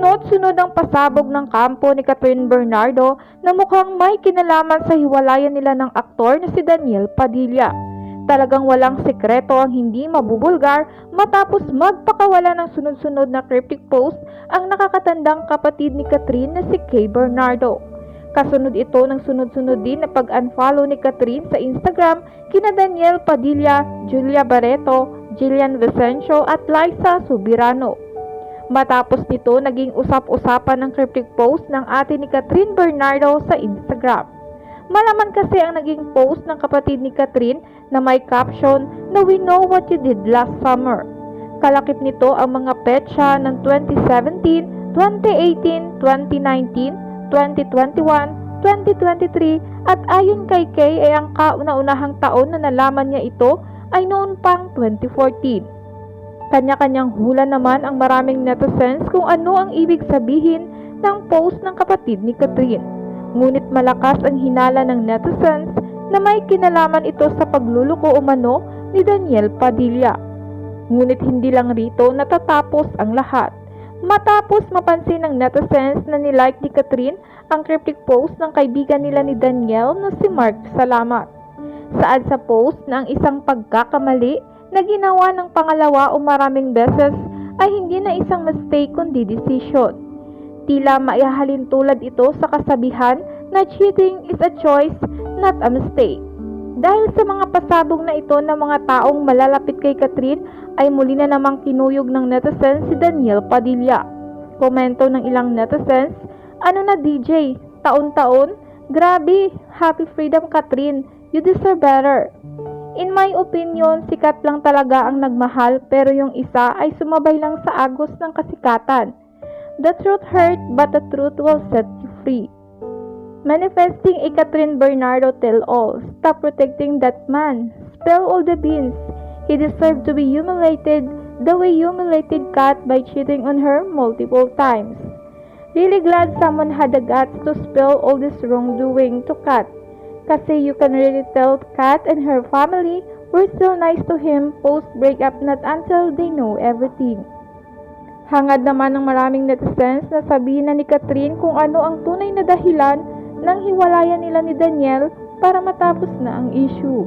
Sunod-sunod ang pasabog ng kampo ni Catherine Bernardo na mukhang may kinalaman sa hiwalayan nila ng aktor na si Daniel Padilla. Talagang walang sekreto ang hindi mabubulgar matapos magpakawala ng sunod-sunod na cryptic post ang nakakatandang kapatid ni Catherine na si Kay Bernardo. Kasunod ito ng sunod-sunod din na pag-unfollow ni Catherine sa Instagram kina Daniel Padilla, Julia Barreto, Jillian Vicencio at Liza Subirano. Matapos nito, naging usap-usapan ng cryptic post ng ate ni Catherine Bernardo sa Instagram. Malaman kasi ang naging post ng kapatid ni Catherine na may caption na "We know what you did last summer." Kalakip nito ang mga petsa ng 2017, 2018, 2019, 2021, 2023 at ayon kay Kay ay ang kauna-unahang taon na nalaman niya ito ay noon pang 2014. Kanya-kanyang hula naman ang maraming netizens kung ano ang ibig sabihin ng post ng kapatid ni Catherine. Ngunit malakas ang hinala ng netizens na may kinalaman ito sa pagluluko umano ni Daniel Padilla. Ngunit hindi lang rito natatapos ang lahat. Matapos mapansin ng netizens na nilike ni Catherine ang cryptic post ng kaibigan nila ni Daniel na si Mark Salamat. Saad sa post na ang isang pagkakamali na ginawa ng pangalawa o maraming beses ay hindi na isang mistake kundi decision. Tila maihahalin tulad ito sa kasabihan na cheating is a choice, not a mistake. Dahil sa mga pasabog na ito ng mga taong malalapit kay Catherine ay muli na namang kinuyog ng netizens si Daniel Padilla. Komento ng ilang netizens, "Ano na DJ? Taon-taon? Grabe! Happy freedom Catherine! You deserve better." In my opinion, sikat lang talaga ang nagmahal pero yung isa ay sumabay lang sa agos ng kasikatan. The truth hurt but the truth will set you free. Manifesting a Catherine Bernardo tell-all. Stop protecting that man. Spill all the beans. He deserved to be humiliated the way you humiliated Kat by cheating on her multiple times. Really glad someone had the guts to spill all this wrongdoing to Kat. Kasi you can really tell Kat and her family were still nice to him post-breakup, not until they know everything. Hangad naman ng maraming netizens na sabihin na ni Catherine kung ano ang tunay na dahilan ng hiwalayan nila ni Daniel para matapos na ang issue.